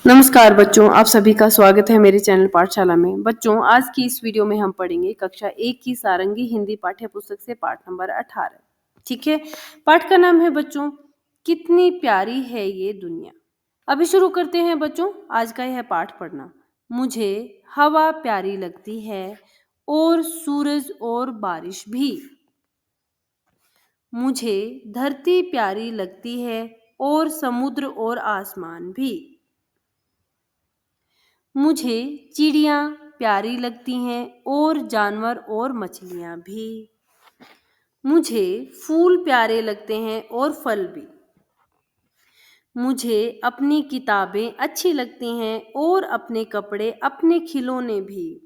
नमस्कार बच्चों, आप सभी का स्वागत है मेरे चैनल पाठशाला में। बच्चों, आज की इस वीडियो में हम पढ़ेंगे कक्षा 1 की सारंगी हिंदी पाठ्य पुस्तक से पाठ नंबर 18। ठीक है, पाठ का नाम है बच्चों कितनी प्यारी है ये दुनिया। अभी शुरू करते हैं बच्चों आज का यह पाठ पढ़ना। मुझे हवा प्यारी लगती है और सूरज और बारिश भी। मुझे धरती प्यारी लगती है और समुद्र और आसमान भी। मुझे चिड़ियाँ प्यारी लगती हैं और जानवर और मछलियाँ भी। मुझे फूल प्यारे लगते हैं और फल भी। मुझे अपनी किताबें अच्छी लगती हैं और अपने कपड़े, अपने खिलौने भी।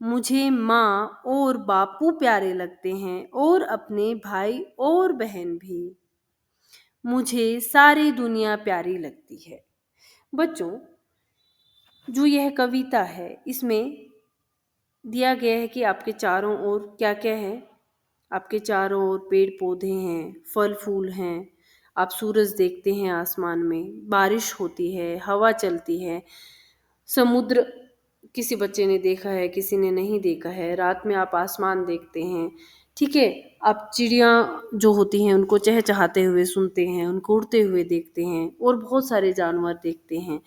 मुझे माँ और बापू प्यारे लगते हैं और अपने भाई और बहन भी। मुझे सारी दुनिया प्यारी लगती है। बच्चों, जो यह कविता है इसमें दिया गया है कि आपके चारों ओर क्या क्या है। आपके चारों ओर पेड़ पौधे हैं, फल फूल हैं, आप सूरज देखते हैं आसमान में, बारिश होती है, हवा चलती है, समुद्र किसी बच्चे ने देखा है, किसी ने नहीं देखा है, रात में आप आसमान देखते हैं। ठीक है, आप चिड़िया जो होती हैं उनको चहचहाते हुए सुनते हैं, उनको उड़ते हुए देखते हैं और बहुत सारे जानवर देखते हैं।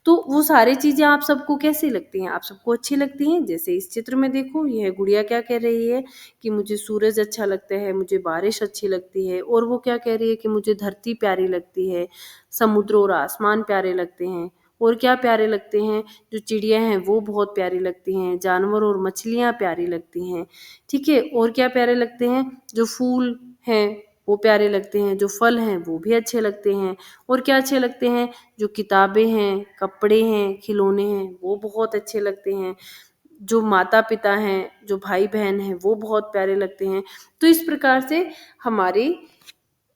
तो वो सारी चीज़ें आप सबको कैसी लगती हैं? आप सबको अच्छी लगती हैं? जैसे इस चित्र में देखो, यह गुड़िया क्या कह रही है कि मुझे सूरज अच्छा लगता है, मुझे बारिश अच्छी लगती है, और वो क्या कह रही है कि मुझे धरती प्यारी लगती है, समुद्र और आसमान प्यारे लगते हैं। और क्या प्यारे लगते हैं? जो चिड़िया हैं वो बहुत प्यारी लगती हैं, जानवर और मछलियाँ प्यारी लगती हैं। ठीक है, और क्या प्यारे लगते हैं? जो फूल हैं वो प्यारे लगते हैं, जो फल हैं वो भी अच्छे लगते हैं। और क्या अच्छे लगते हैं? जो किताबें हैं, कपड़े हैं, खिलौने हैं वो बहुत अच्छे लगते हैं। जो माता पिता हैं, जो भाई बहन हैं वो बहुत प्यारे लगते हैं। तो इस प्रकार से हमारी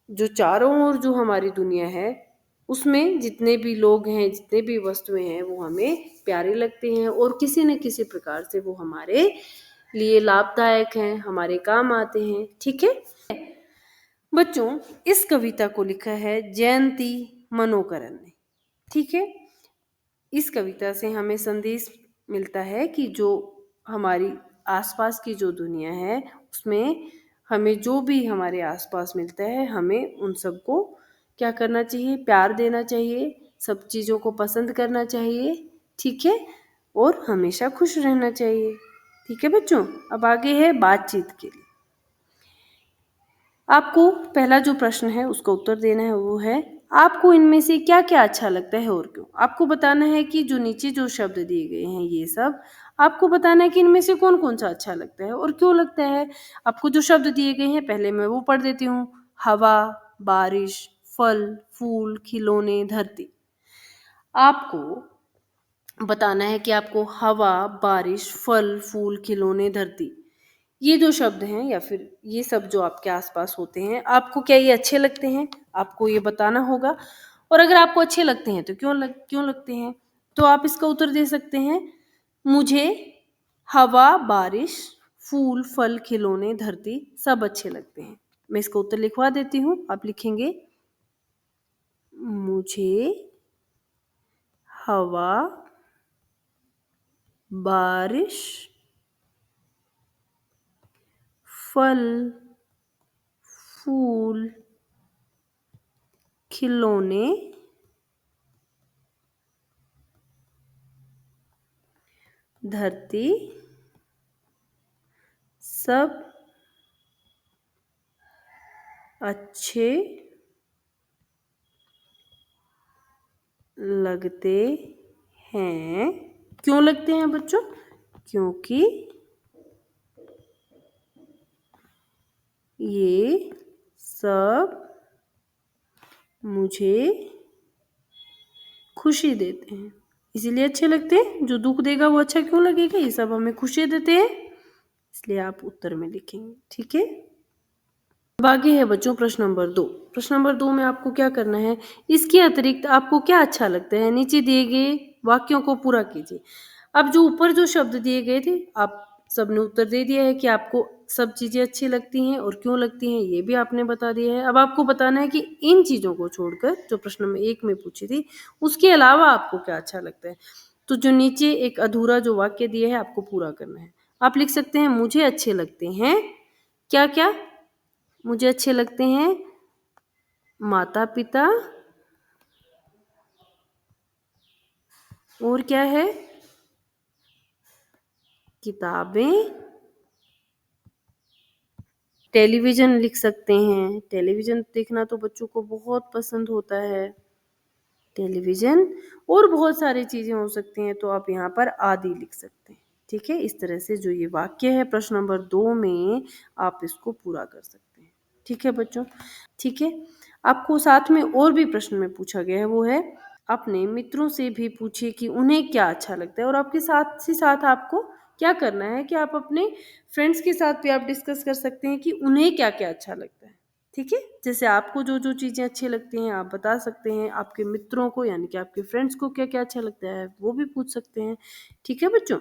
जो चारों ओर जो हमारी दुनिया है उसमें जितने भी लोग हैं, जितने भी वस्तुएं हैं वो हमें प्यारे लगते हैं और किसी न किसी प्रकार से वो हमारे लिए लाभदायक हैं, हमारे काम आते हैं। ठीक है बच्चों, इस कविता को लिखा है जयंती मनोकरन ने। ठीक है, इस कविता से हमें संदेश मिलता है कि जो हमारी आसपास की जो दुनिया है उसमें हमें जो भी हमारे आसपास मिलता है हमें उन सबको क्या करना चाहिए? प्यार देना चाहिए, सब चीज़ों को पसंद करना चाहिए। ठीक है, और हमेशा खुश रहना चाहिए। ठीक है बच्चों, अब आगे है बातचीत के लिए। आपको पहला जो प्रश्न है उसका उत्तर देना है, वो है आपको इनमें से क्या क्या अच्छा लगता है और क्यों। आपको बताना है कि जो नीचे जो शब्द दिए गए हैं ये सब आपको बताना है कि इनमें से कौन कौन सा अच्छा लगता है और क्यों लगता है। आपको जो शब्द दिए गए हैं पहले मैं वो पढ़ देती हूँ। हवा, बारिश, फल फूल, खिलौने, धरती। आपको बताना है कि आपको हवा, बारिश, फल फूल, खिलौने, धरती, ये जो शब्द हैं या फिर ये सब जो आपके आसपास होते हैं आपको क्या ये अच्छे लगते हैं? आपको ये बताना होगा। और अगर आपको अच्छे लगते हैं तो क्यों लगते हैं? तो आप इसका उत्तर दे सकते हैं, मुझे हवा, बारिश, फूल, फल, खिलौने, धरती सब अच्छे लगते हैं। मैं इसका उत्तर लिखवा देती हूँ, आप लिखेंगे मुझे हवा, बारिश, फल फूल, खिलौने, धरती सब अच्छे लगते हैं। क्यों लगते हैं बच्चों? क्योंकि ये सब मुझे खुशी देते हैं, इसीलिए अच्छे लगते हैं। जो दुख देगा वो अच्छा क्यों लगेगा? ये सब हमें खुशी देते हैं, इसलिए आप उत्तर में लिखेंगे। ठीक है, अब आगे है बच्चों प्रश्न नंबर 2। प्रश्न नंबर 2 में आपको क्या करना है, इसके अतिरिक्त आपको क्या अच्छा लगता है नीचे दिए गए वाक्यों को पूरा कीजिए। अब जो ऊपर जो शब्द दिए गए थे आप सबने उत्तर दे दिया है कि आपको सब चीज़ें अच्छी लगती हैं और क्यों लगती हैं ये भी आपने बता दिया है। अब आपको बताना है कि इन चीज़ों को छोड़कर जो प्रश्न नंबर 1 में पूछी थी, उसके अलावा आपको क्या अच्छा लगता है? तो जो नीचे एक अधूरा जो वाक्य दिया है आपको पूरा करना है। आप लिख सकते हैं मुझे अच्छे लगते हैं क्या-क्या? मुझे अच्छे लगते हैं माता-पिता और क्या है? किताबें, टेलीविज़न लिख सकते हैं। टेलीविज़न देखना तो बच्चों को बहुत पसंद होता है। टेलीविज़न और बहुत सारी चीज़ें हो सकती हैं, तो आप यहाँ पर आदि लिख सकते हैं। ठीक है? इस तरह से जो ये वाक्य है प्रश्न नंबर 2 में आप इसको पूरा कर सकते हैं। ठीक है बच्चों? ठीक है? आपको साथ में और भी प्रश्न में पूछा गया है, वो है अपने मित्रों से भी पूछिए कि उन्हें क्या अच्छा लगता है और आपके साथ ही साथ आपको क्या करना है कि आप अपने फ्रेंड्स के साथ भी आप डिस्कस कर सकते हैं कि उन्हें क्या-क्या अच्छा लगता है। ठीक है? जैसे आपको जो-जो चीज़ें अच्छी लगती हैं आप बता सकते हैं, आपके मित्रों को यानी कि आपके फ्रेंड्स को क्या-क्या अच्छा लगता है वो भी पूछ सकते हैं। ठीक है बच्चों?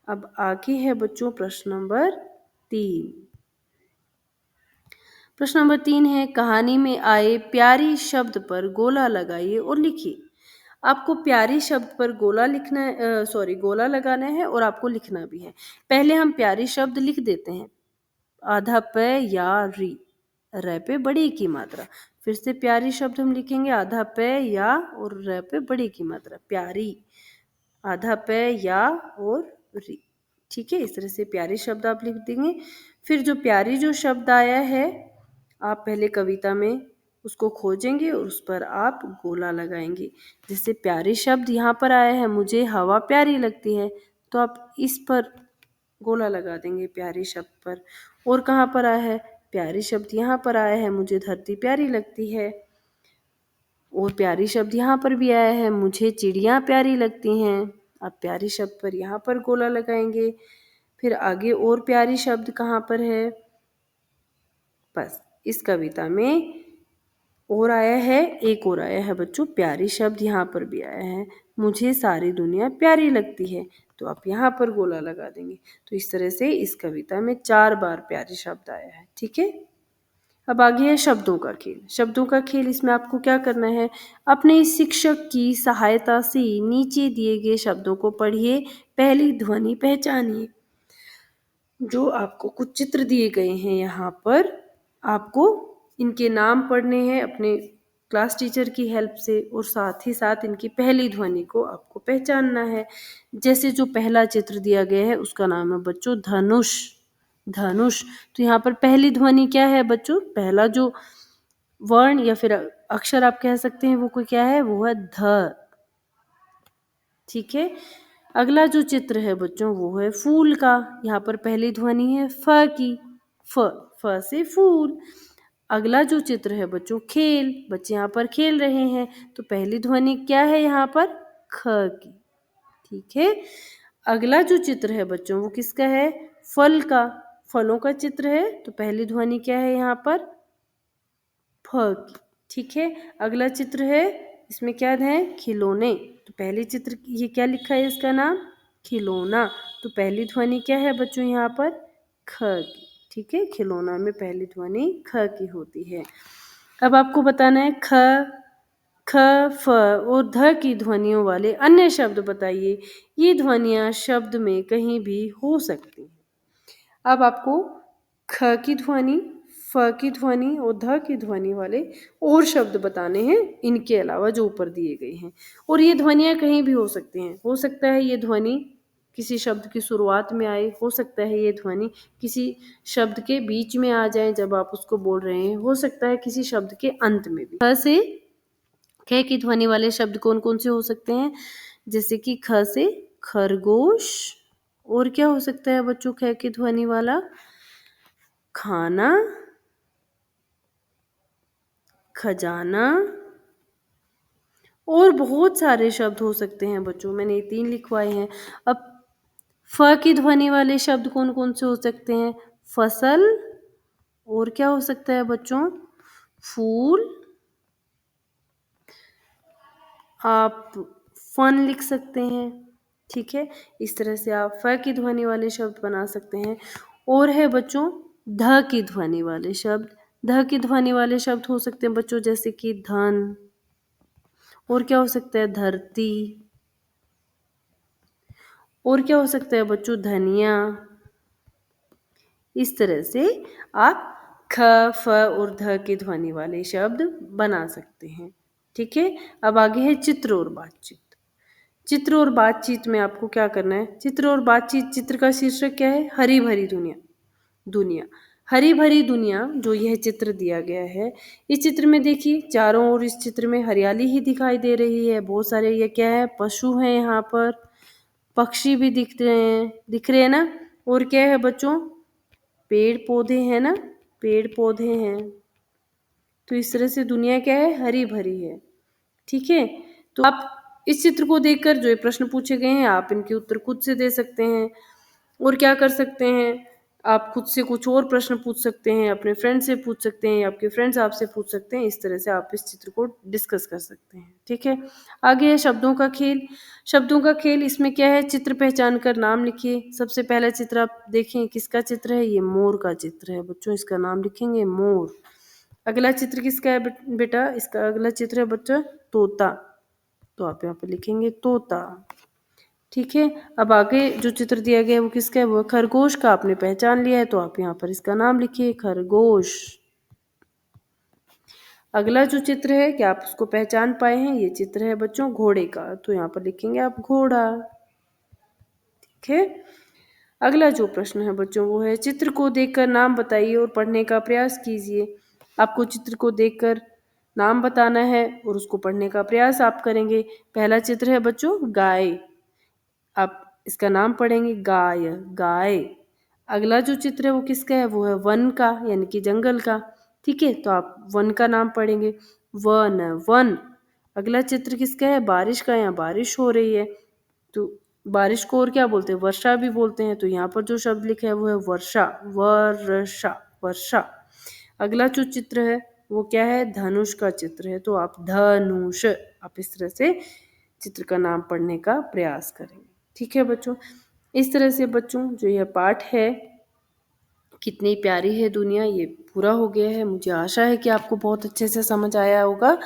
अब आगे है बच्चों प्रश्न नंबर 3। प्रश्न नंबर 3 है कहानी में आए प्यारी शब्द पर गोला लगाइए और लिखिए। आपको प्यारी शब्द पर गोला लगाना है और आपको लिखना भी है। पहले हम प्यारी शब्द लिख देते हैं। आधा प या री, र पे बड़ी की मात्रा। फिर से प्यारी शब्द हम लिखेंगे आधा प या और र पे बड़ी की मात्रा। प्यारी, आधा प या और री। ठीक है? इस तरह से प्यारी शब्द आप लिख देंगे। फिर जो प्यारी जो शब्द आया है, आप पहले कविता में उसको खोजेंगे और उस पर आप गोला लगाएँगे। जैसे प्यारी शब्द यहाँ पर आया है, मुझे हवा प्यारी लगती है, तो आप इस पर गोला लगा देंगे प्यारी शब्द पर। और कहाँ पर आया है? प्यारी शब्द यहाँ पर आया है, मुझे धरती प्यारी लगती है। और प्यारी शब्द यहाँ पर भी आया है, मुझे चिड़िया प्यारी लगती हैं। आप प्यारी शब्द पर यहाँ पर गोला लगाएँगे। फिर आगे और प्यारी शब्द कहाँ पर है? बस इस कविता में और आया है, एक और आया है बच्चों प्यारी शब्द यहाँ पर भी आया है, मुझे सारी दुनिया प्यारी लगती है। तो आप यहाँ पर गोला लगा देंगे। तो इस तरह से इस कविता में 4 बार प्यारी शब्द आया है। ठीक है? अब आगे है शब्दों का खेल। शब्दों का खेल इसमें आपको क्या करना है? अपने शिक्षक की सहायता से नीचे दिए गए शब्दों को पढ़िए, पहली ध्वनि पहचानिए। जो आपको कुछ चित्र दिए गए हैं यहाँ पर, आपको इनके नाम पढ़ने हैं अपने क्लास टीचर की हेल्प से और साथ ही साथ इनकी पहली ध्वनि को आपको पहचानना है। जैसे जो पहला चित्र दिया गया है उसका नाम है बच्चों धनुष। धनुष, तो यहाँ पर पहली ध्वनि क्या है बच्चों? पहला जो वर्ण या फिर अक्षर आप कह सकते हैं वो कोई क्या है? वो है ध। ठीक है? अगला जो चित्र है बच्चों वो है फूल का। यहाँ पर पहली ध्वनि है फ की, फ, फ से फूल। अगला जो चित्र है बच्चों खेल, बच्चे यहाँ पर खेल रहे हैं, तो पहली ध्वनि क्या है यहाँ पर? ख की। ठीक है? अगला जो चित्र है बच्चों वो किसका है? फल का। फलों का चित्र है, तो पहली ध्वनि क्या है यहाँ पर? फ की। ठीक है? अगला चित्र है, इसमें क्या है? खिलौने। तो पहली चित्र ये क्या लिखा है इसका नाम? खिलौना। तो पहली ध्वनि क्या है बच्चों यहाँ पर? ख की। ठीक है? खिलौना में पहली ध्वनि ख की होती है। अब आपको बताना है ख, ख, फ और ध की ध्वनियों वाले अन्य शब्द बताइए। ये ध्वनियाँ शब्द में कहीं भी हो सकती हैं। अब आपको ख की ध्वनि, फ की ध्वनि और ध की ध्वनि वाले और शब्द बताने हैं इनके अलावा जो ऊपर दिए गए हैं। और ये ध्वनियाँ कहीं भी हो सकती हैं। हो सकता है ये ध्वनि किसी शब्द की शुरुआत में आए, हो सकता है ये ध्वनि किसी शब्द के बीच में आ जाए जब आप उसको बोल रहे हैं, हो सकता है किसी शब्द के अंत में भी। ख से ख की ध्वनि वाले शब्द कौन-कौन से हो सकते हैं? जैसे कि ख से खरगोश। और क्या हो सकता है बच्चों ख की ध्वनि वाला? खाना, खजाना और बहुत सारे शब्द हो सकते हैं बच्चों, मैंने ये 3 लिखवाए हैं। अब फ की ध्वनि वाले शब्द कौन-कौन से हो सकते हैं? फसल और क्या हो सकता है बच्चों? फूल, आप फन लिख सकते हैं। ठीक है? इस तरह से आप फ की ध्वनि वाले शब्द बना सकते हैं। और है बच्चों ध की ध्वनि वाले शब्द। ध की ध्वनि वाले शब्द हो सकते हैं बच्चों जैसे कि धन, और क्या हो सकता है धरती, और क्या हो सकता है बच्चों धनिया। इस तरह से आप ख, फ और ध की ध्वनि वाले शब्द बना सकते हैं। ठीक है, अब आगे है चित्र और बातचीत। चित्र और बातचीत में आपको क्या करना है, चित्र और बातचीत, चित्र का शीर्षक क्या है, हरी भरी दुनिया। दुनिया, हरी भरी दुनिया जो यह चित्र दिया गया है, इस चित्र में देखिए चारों ओर इस चित्र में हरियाली ही दिखाई दे रही है। बहुत सारे ये क्या है, पशु हैं यहाँ पर, पक्षी भी दिख रहे हैं ना, और क्या है बच्चों, पेड़ पौधे हैं ना, पेड़ पौधे हैं। तो इस तरह से दुनिया क्या है, हरी भरी है। ठीक है, तो आप इस चित्र को देखकर जो ये प्रश्न पूछे गए हैं आप इनके उत्तर खुद से दे सकते हैं। और क्या कर सकते हैं, आप खुद से कुछ और प्रश्न पूछ सकते हैं, अपने फ्रेंड से पूछ सकते हैं, आपके फ्रेंड्स आपसे पूछ सकते हैं। इस तरह से आप इस चित्र को डिस्कस कर सकते हैं। ठीक है, आगे है शब्दों का खेल। शब्दों का खेल, इसमें क्या है, चित्र पहचान कर नाम लिखिए। सबसे पहला चित्र आप देखें, किसका चित्र है, ये मोर का चित्र है बच्चों, इसका नाम लिखेंगे मोर। अगला चित्र किसका है बेटा, इसका अगला चित्र है बच्चा तोता, तो आप यहाँ पर लिखेंगे तोता। ठीक है, अब आगे जो चित्र दिया गया है वो किसका है, वो खरगोश का। आपने पहचान लिया है तो आप यहाँ पर इसका नाम लिखिए खरगोश। अगला जो चित्र है, क्या आप उसको पहचान पाए हैं, ये चित्र है बच्चों घोड़े का, तो यहाँ पर लिखेंगे आप घोड़ा। ठीक है, अगला जो प्रश्न है बच्चों वो है, चित्र को देखकर नाम बताइए और पढ़ने का प्रयास कीजिए। आपको चित्र को देखकर नाम बताना है और उसको पढ़ने का प्रयास आप करेंगे। पहला चित्र है बच्चों गाय, आप इसका नाम पढ़ेंगे गाय, गाय। अगला जो चित्र है वो किसका है, वो है वन का, यानी कि जंगल का। ठीक है, तो आप वन का नाम पढ़ेंगे वन, वन। अगला चित्र किसका है, बारिश का, यहाँ बारिश हो रही है, तो बारिश को और क्या बोलते हैं, वर्षा भी बोलते हैं। तो यहाँ पर जो शब्द लिखा है वो है वर्षा, वर्षा, वर्षा। अगला जो चित्र है वो क्या है, धनुष का चित्र है, तो आप धनुष, आप इस तरह से चित्र का नाम पढ़ने का प्रयास करेंगे। ठीक है बच्चों, इस तरह से बच्चों जो यह पाठ है कितनी प्यारी है दुनिया, ये पूरा हो गया है। मुझे आशा है कि आपको बहुत अच्छे से समझ आया होगा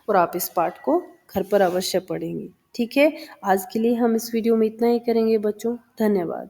और आप इस पाठ को घर पर अवश्य पढ़ेंगे। ठीक है, आज के लिए हम इस वीडियो में इतना ही करेंगे बच्चों, धन्यवाद।